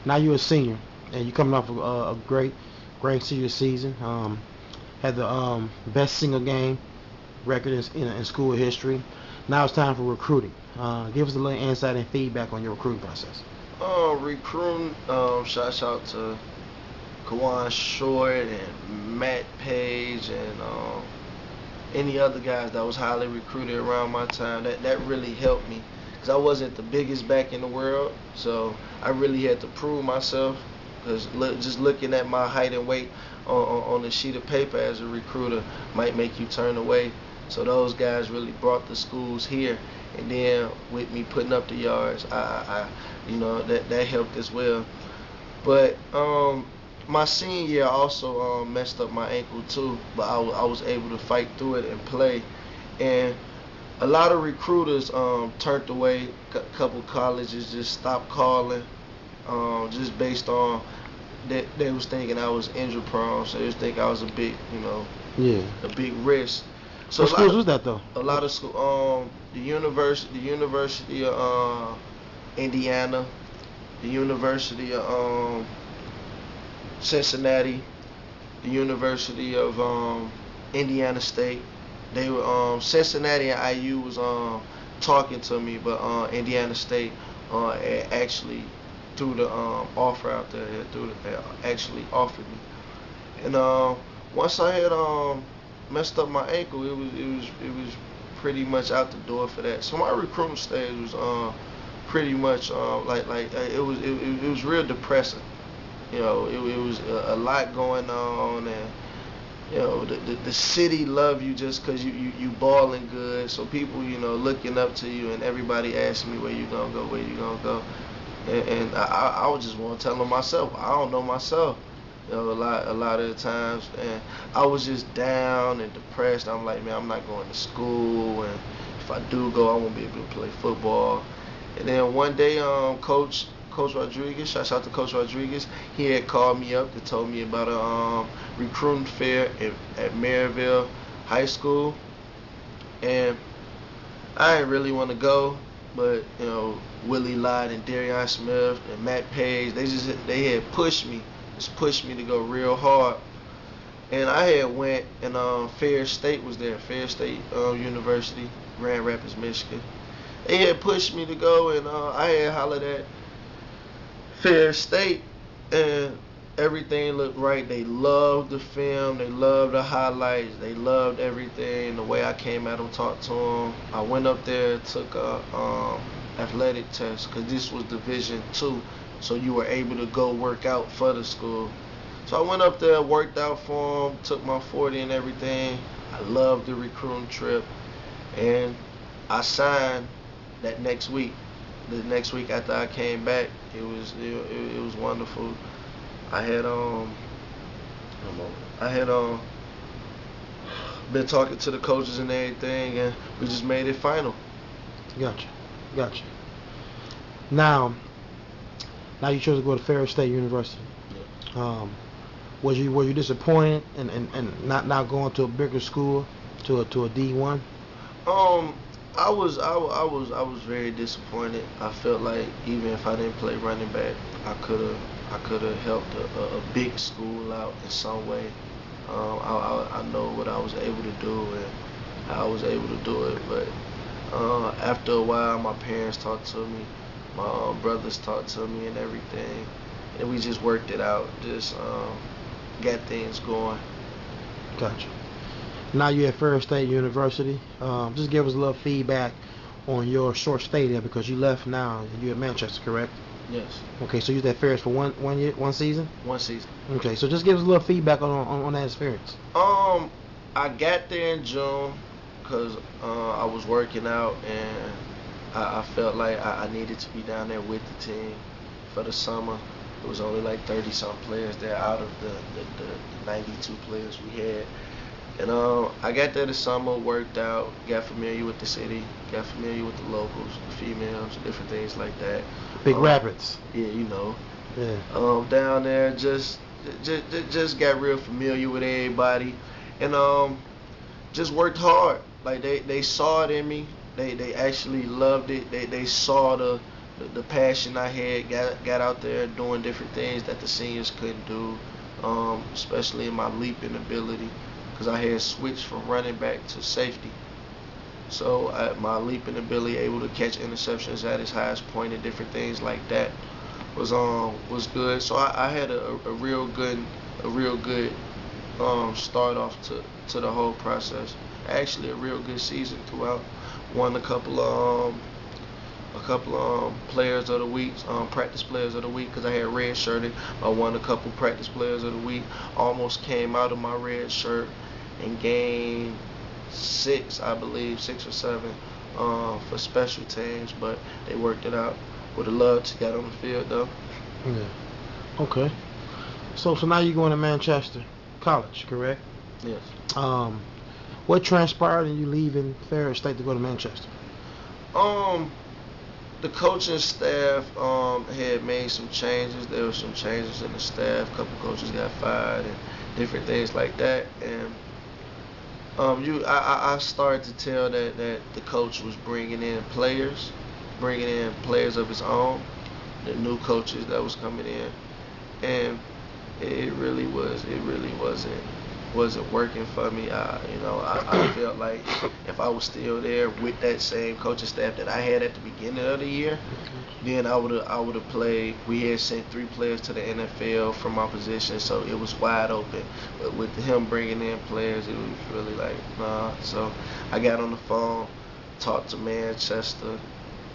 Now you're a senior, and you're coming off a great senior season. Had the best single game record in school history. Now it's time for recruiting. Give us a little insight and feedback on your recruiting process. Recruiting, shouts out to Kawan Short and Matt Page and any other guys that was highly recruited around my time. That really helped me because I wasn't the biggest back in the world, so I really had to prove myself. Because just looking at my height and weight on a sheet of paper as a recruiter might make you turn away. So those guys really brought the schools here, and then with me putting up the yards, that helped as well. But my senior year I also messed up my ankle too, but I was able to fight through it and play. And a lot of recruiters turned away. A couple colleges just stopped calling, just based on that they was thinking I was injury prone, so they was thinking I was a big, Yeah. a big risk. So What schools was that though? a lot of school, the University of Indiana, the University of Cincinnati, the University of Indiana State. They were Cincinnati and IU was talking to me, but Indiana State actually threw the offer out there. They actually offered me, and once I had messed up my ankle, it was pretty much out the door for that. So my recruiting stage was pretty much it was real depressing. It was a lot going on, and the city love you just because you balling good. So people looking up to you, and everybody asking me where you gonna go, where you gonna go, and I was just want to tell them myself. I don't know myself. A lot of the times, and I was just down and depressed. I'm like, man, I'm not going to school, and if I do go, I won't be able to play football. And then one day, Coach Rodriguez, shouts out to Coach Rodriguez, he had called me up and told me about a recruiting fair at Maryville High School, and I didn't really want to go, but Willie Lott and Darion Smith and Matt Page, they had pushed me to go real hard, and I had went and Fair State was there, Fair State University, Grand Rapids, Michigan. They had pushed me to go, and I had hollered at Fair State, and everything looked right. They loved the film, they loved the highlights, they loved everything. The way I came at them, talked to them. I went up there, took a athletic test because this was Division II, so you were able to go work out for the school. So I went up there, worked out for them, took my 40 and everything. I loved the recruiting trip, and I signed that next week. The next week after I came back, it was wonderful. I had I had been talking to the coaches and everything, and we just made it final. Gotcha. Gotcha. Now, now you chose to go to Ferris State University. Um, were you disappointed and not going to a bigger school to a D1? Um, I was very disappointed. I felt like even if I didn't play running back, I could have helped a big school out in some way. I know what I was able to do and how I was able to do it, but after a while, my parents talked to me, my brothers talked to me, and everything, and we just worked it out. Just got things going. Gotcha. Now you're at Ferris State University. Just give us a little feedback on your short stay there because you left now. You're at Manchester, correct? Yes, Okay, so you was at Ferris for one year, one season. one season. Okay, so just give us a little feedback on that experience. Um, I got there in June because I was working out, and I felt like I needed to be down there with the team for the summer. It was only like 30 some players there out of the 92 players we had. And I got there this summer, worked out, got familiar with the city, got familiar with the locals, the females, different things like that. Big Um, Rapids. yeah, Yeah. down there just got real familiar with everybody, and just worked hard. Like they saw it in me. They actually loved it. They saw the passion I had, got out there doing different things that the seniors couldn't do, especially in my leaping ability, because I had switched from running back to safety. So my leaping ability, able to catch interceptions at its highest point, and different things like that was good. So I had a real good start off to the whole process. Actually, a real good season throughout. Won a couple players of the week, practice players of the week, because I had red shirted. I won a couple practice players of the week. Almost came out of my red shirt in game 6, I believe, 6 or 7, for special teams, but they worked it out. Would have loved to get on the field though. Yeah. Okay. So now you're going to Manchester College, correct? Yes. Um, what transpired in you leaving Ferris State to go to Manchester? The coaching staff had made some changes. There were some changes in the staff. A couple coaches got fired and different things like that. And I started to tell that the coach was bringing in players of his own, the new coaches that was coming in, and it really wasn't working for me. I felt like if I was still there with that same coaching staff that I had at the beginning of the year, then I would have played. We had sent 3 players to the NFL from my position, so it was wide open. But with him bringing in players, it was really like nah. So I got on the phone, talked to Manchester,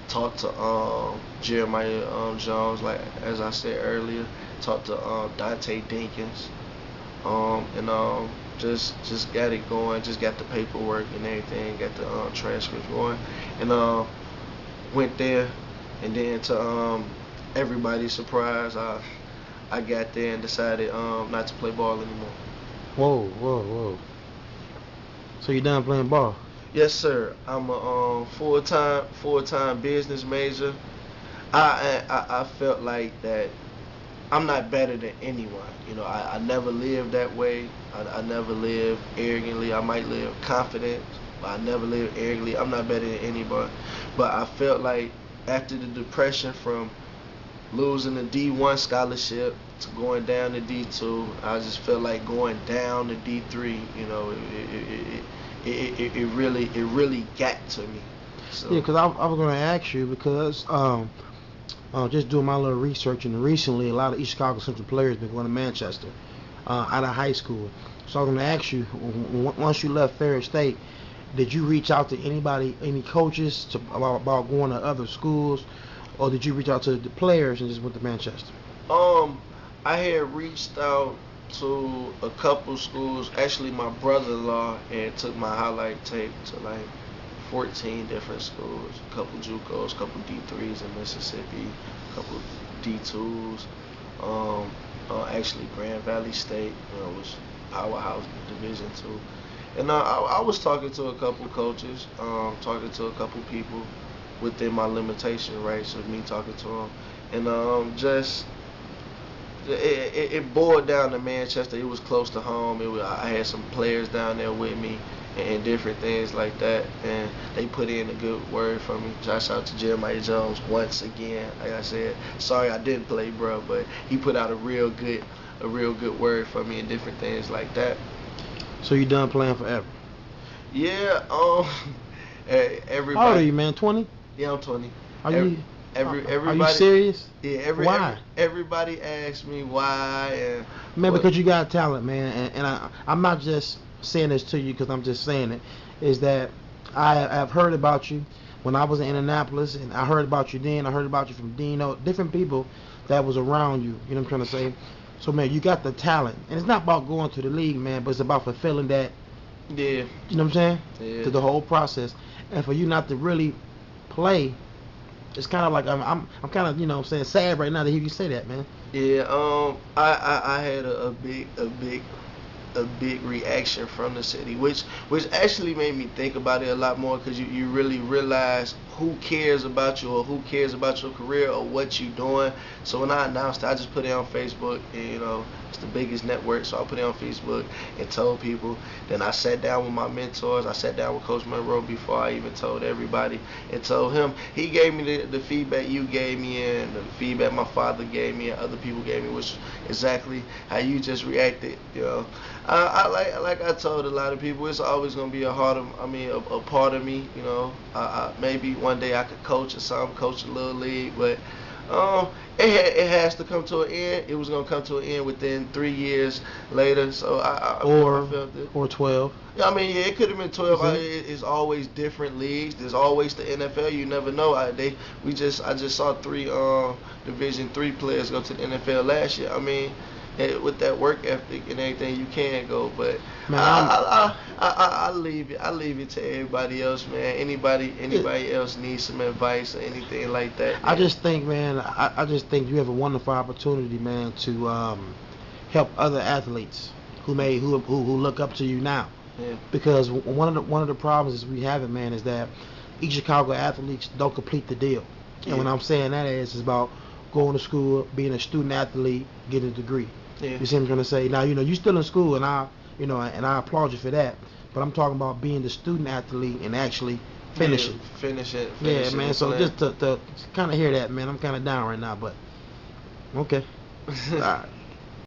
talked to Jeremiah Jones, like as I said earlier, talked to Dante Dinkins, and just got it going, just got the paperwork and everything, got the transcripts going, and went there, and then to everybody's surprise, I got there and decided not to play ball anymore. Whoa. So you done playing ball? Yes, sir. I'm a full-time business major. I felt like that I'm not better than anyone. I never lived that way. I never lived arrogantly. I might live confident, but I never lived arrogantly. I'm not better than anybody. But I felt like after the depression from losing the D1 scholarship to going down to D2, I just felt like going down to D3. It really got to me. So. Yeah, because I was going to ask you because just doing my little research, and recently a lot of East Chicago Central players been going to Manchester out of high school. So I'm going to ask you, once you left Ferris State, did you reach out to anybody, any coaches about going to other schools, or did you reach out to the players and just went to Manchester? I had reached out to a couple schools. Actually, my brother-in-law had took my highlight tape to like 14 different schools, a couple JUCOs, a couple D3s in Mississippi, a couple D2s. Actually, Grand Valley State was powerhouse Division 2. And I was talking to a couple coaches, talking to a couple people within my limitation range of me talking to them. And just it boiled down to Manchester. It was close to home. I had some players down there with me and different things like that, and they put in a good word for me. Shout out to Jeremiah Jones once again. Like I said, sorry I didn't play, bro, but he put out a real good word for me and different things like that. So you done playing forever? Yeah. Everybody. How old are you, man? 20? Yeah, I'm 20. Everybody. Are you serious? Yeah. Why? Everybody asks me why. And man, because you got talent, man, and I'm not just saying this to you because I'm just saying it. Is that I've heard about you when I was in Indianapolis, and I heard about you then. I heard about you from Dino, different people that was around you. You know what I'm trying to say? So, man, you got the talent, and it's not about going to the league, man, but it's about fulfilling that. Yeah. You know what I'm saying? Yeah. To the whole process, and for you not to really play, it's kind of like I'm kind of, you know what I'm saying, sad right now to hear you say that, man. Yeah. I had a big reaction from the city, which actually made me think about it a lot more, because you really realize who cares about you or who cares about your career or what you're doing. So when I announced it, I just put it on Facebook, and It's the biggest network, so I put it on Facebook and told people. Then I sat down with my mentors. I sat down with Coach Monroe before I even told everybody, and told him. He gave me the feedback you gave me, and the feedback my father gave me, and other people gave me, which exactly how you just reacted. You know, I like I told a lot of people, it's always gonna be a part of me. You know, maybe one day I could coach or something, coach a little league, but it has to come to an end. It was gonna come to an end within 3 years later. So I felt it. Or 12. Yeah, I mean, yeah, it could have been 12. Mm-hmm. It's always different leagues. There's always the NFL. You never know. I just saw 3 Division 3 players go to the NFL last year. I mean, with that work ethic and everything, you can go. But Man, I leave it to everybody else, man. Anybody else needs some advice or anything like that. I just think, man, I just think you have a wonderful opportunity, man, to help other athletes who look up to you now. Yeah. Because one of the problems is we have it, man, is that each Chicago athletes don't complete the deal. And when I'm saying that is about going to school, being a student athlete, getting a degree. Yeah. You see what I'm trying to say? Now, you're still in school, and I applaud you for that. But I'm talking about being the student athlete and actually finishing. Yeah, finish it. Yeah, man. So just to kind of hear that, man, I'm kind of down right now, but okay. All right.